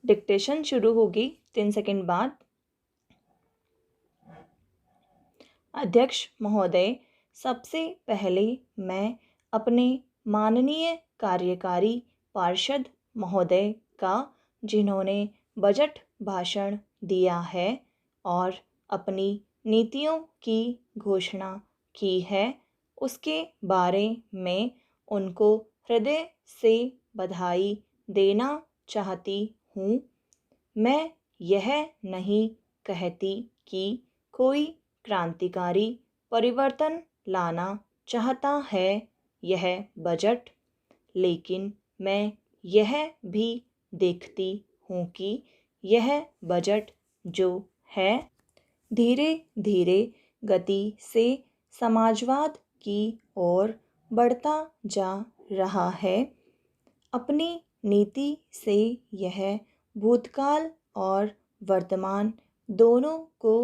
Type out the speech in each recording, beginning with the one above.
Dictation शुरू होगी 3 second बाद। अध्यक्ष महोदय, सबसे पहले मैं अपने माननीय कार्यकारी पार्षद महोदय का, जिन्होंने बजट भाषण दिया है और अपनी नीतियों की घोषणा की है, उसके बारे में उनको हृदय से बधाई देना चाहती हूँ। मैं यह नहीं कहती कि कोई क्रांतिकारी परिवर्तन लाना चाहता है यह बजट, लेकिन मैं यह भी देखती हूँ कि यह बजट जो है धीरे धीरे गति से समाजवाद की ओर बढ़ता जा रहा है। अपनी नीति से यह भूतकाल और वर्तमान दोनों को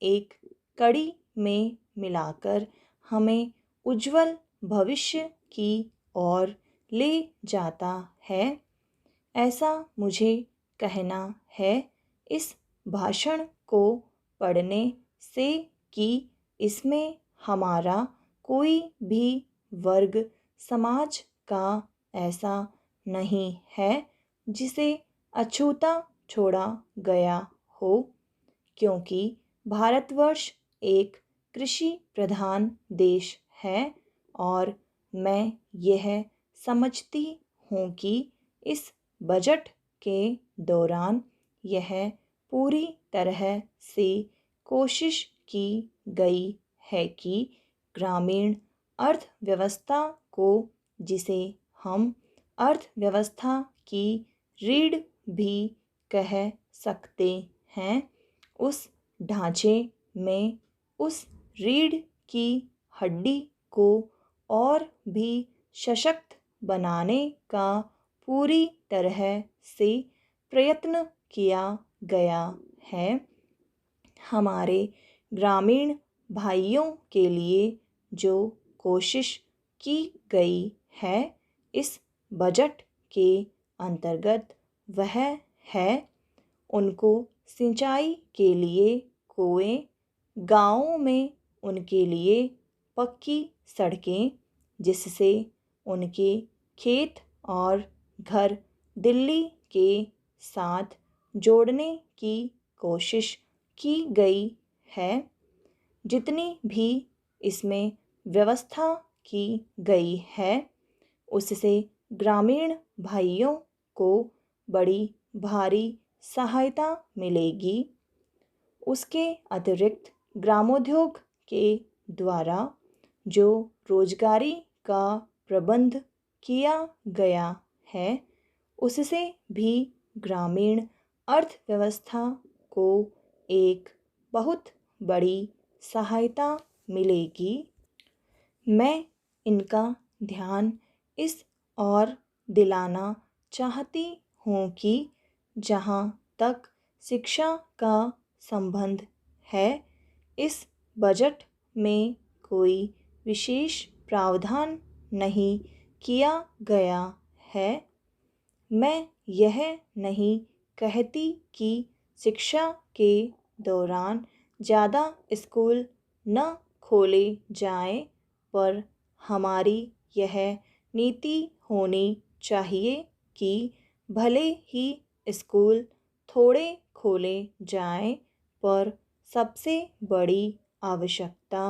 एक कड़ी में मिलाकर हमें उज्जवल भविष्य की ओर ले जाता है, ऐसा मुझे कहना है इस भाषण को पढ़ने से कि इसमें हमारा कोई भी वर्ग समाज का ऐसा नहीं है जिसे अछूता छोड़ा गया हो, क्योंकि भारतवर्ष एक कृषि प्रधान देश है और मैं यह समझती हूँ कि इस बजट के दौरान यह पूरी तरह से कोशिश की गई है कि ग्रामीण अर्थव्यवस्था को, जिसे हम अर्थव्यवस्था की रीढ़ भी कह सकते हैं, उस ढांचे में उस रीढ़ की हड्डी को और भी सशक्त बनाने का पूरी तरह से प्रयत्न किया गया है। हमारे ग्रामीण भाइयों के लिए जो कोशिश की गई है इस बजट के अंतर्गत, वह है उनको सिंचाई के लिए कुएं, गाँवों में उनके लिए पक्की सड़कें, जिससे उनके खेत और घर दिल्ली के साथ जोड़ने की कोशिश की गई है। जितनी भी इसमें व्यवस्था की गई है उससे ग्रामीण भाइयों को बड़ी भारी सहायता मिलेगी। उसके अतिरिक्त ग्रामोद्योग के द्वारा जो रोजगारी का प्रबंध किया गया है उससे भी ग्रामीण अर्थव्यवस्था को एक बहुत बड़ी सहायता मिलेगी। मैं इनका ध्यान इस और दिलाना चाहती हूँ कि जहाँ तक शिक्षा का संबंध है, इस बजट में कोई विशेष प्रावधान नहीं किया गया है। मैं यह नहीं कहती कि शिक्षा के दौरान ज़्यादा स्कूल न खोले जाएं, पर हमारी यह नीति होनी चाहिए कि भले ही स्कूल थोड़े खोले जाएं, पर सबसे बड़ी आवश्यकता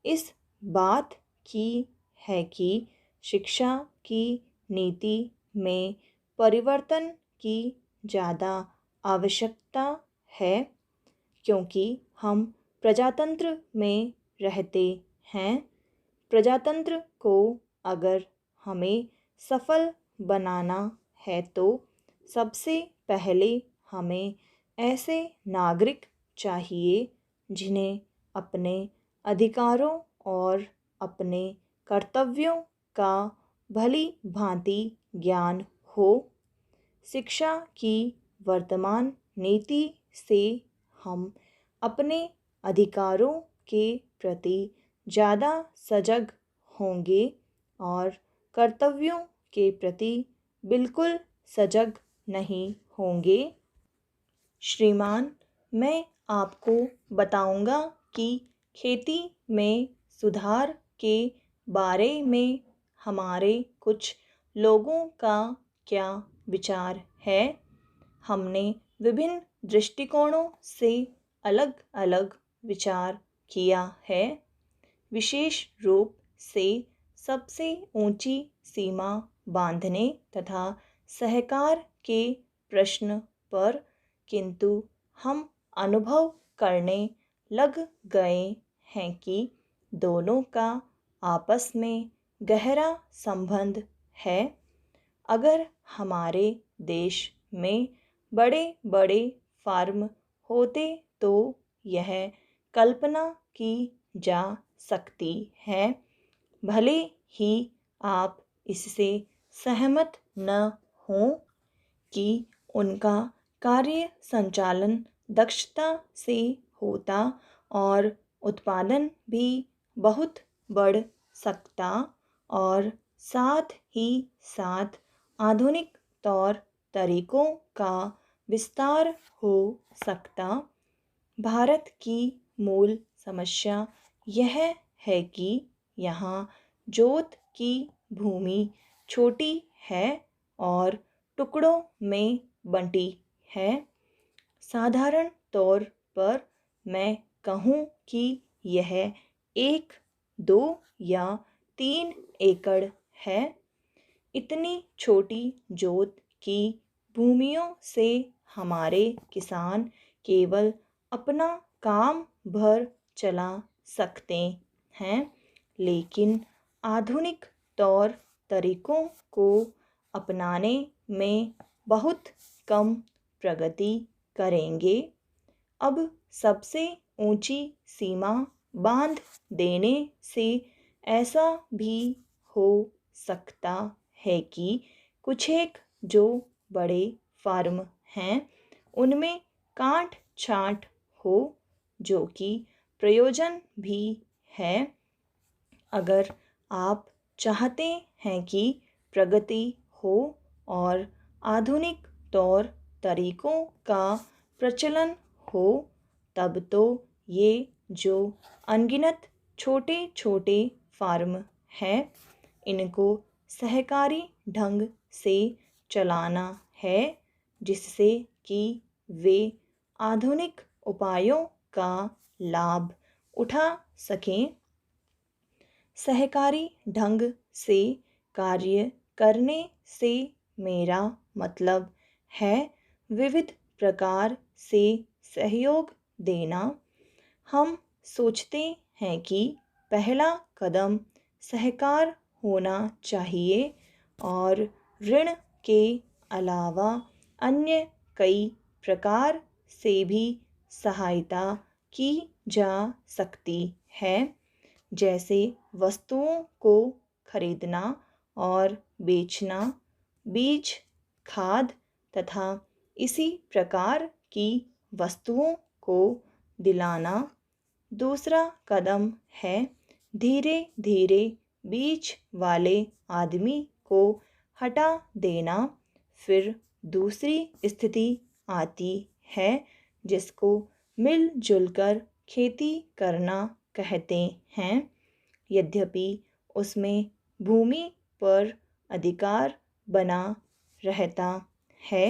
इस बात की है कि शिक्षा की नीति में परिवर्तन की ज़्यादा आवश्यकता है, क्योंकि हम प्रजातंत्र में रहते हैं। प्रजातंत्र को अगर हमें सफल बनाना है तो सबसे पहले हमें ऐसे नागरिक चाहिए जिन्हें अपने अधिकारों और अपने कर्तव्यों का भली भांति ज्ञान हो। शिक्षा की वर्तमान नीति से हम अपने अधिकारों के प्रति ज़्यादा सजग होंगे और कर्तव्यों के प्रति बिल्कुल सजग नहीं होंगे। श्रीमान, मैं आपको बताऊंगा कि खेती में सुधार के बारे में हमारे कुछ लोगों का क्या विचार है। हमने विभिन्न दृष्टिकोणों से अलग अलग विचार किया है। विशेष रूप से सबसे ऊंची सीमा बांधने तथा सहकार के प्रश्न पर, किंतु हम अनुभव करने लग गए हैं कि दोनों का आपस में गहरा संबंध है। अगर हमारे देश में बड़े बड़े फार्म होते तो यह कल्पना की जा सकती है, भले ही आप इससे सहमत न हों, कि उनका कार्य संचालन दक्षता से होता और उत्पादन भी बहुत बढ़ सकता और साथ ही साथ आधुनिक तौर तरीकों का विस्तार हो सकता। भारत की मूल समस्या यह है कि यहाँ जोत की भूमि छोटी है और टुकड़ों में बंटी है। साधारण तौर पर मैं कहूँ कि यह 1, 2 या 3 एकड़ है। इतनी छोटी जोत की भूमियों से हमारे किसान केवल अपना काम भर चला सकते हैं, लेकिन आधुनिक तौर तरीकों को अपनाने में बहुत कम प्रगति करेंगे। अब सबसे ऊंची सीमा बांध देने से ऐसा भी हो सकता है कि कुछ एक जो बड़े फार्म हैं उनमें काट छांट हो, जो कि प्रयोजन भी है। अगर आप चाहते हैं कि प्रगति हो और आधुनिक तौर तरीकों का प्रचलन हो, तब तो ये जो अनगिनत छोटे छोटे फार्म हैं इनको सहकारी ढंग से चलाना है, जिससे कि वे आधुनिक उपायों का लाभ उठा सकें। सहकारी ढंग से कार्य करने से मेरा मतलब है विविध प्रकार से सहयोग देना। हम सोचते हैं कि पहला कदम सहकार होना चाहिए और ऋण के अलावा अन्य कई प्रकार से भी सहायता की जा सकती है, जैसे वस्तुओं को खरीदना और बेचना, बीज, खाद तथा इसी प्रकार की वस्तुओं को दिलाना। दूसरा कदम है धीरे धीरे बीच वाले आदमी को हटा देना। फिर दूसरी स्थिति आती है जिसको मिलजुल कर खेती करना कहते हैं। यद्यपि उसमें भूमि पर अधिकार बना रहता है।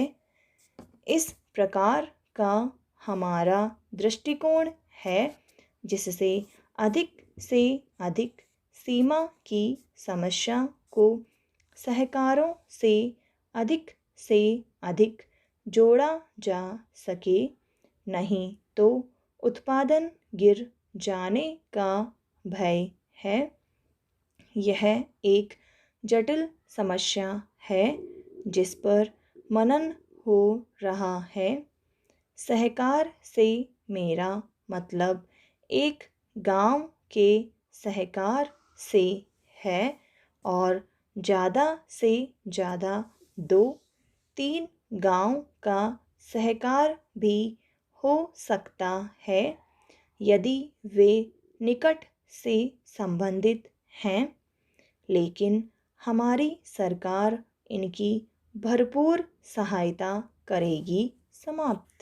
इस प्रकार का हमारा दृष्टिकोण है, जिससे अधिक से अधिक सीमा की समस्या को सहकारों से अधिक जोड़ा जा सके, नहीं तो उत्पादन गिर जाने का भय है। यह एक जटिल समस्या है जिस पर मनन हो रहा है। सहकार से मेरा मतलब एक गांव के सहकार से है और ज़्यादा से ज़्यादा 2-3 गांव का सहकार भी हो सकता है, यदि वे निकट से संबंधित हैं। लेकिन हमारी सरकार इनकी भरपूर सहायता करेगी। समाप्त।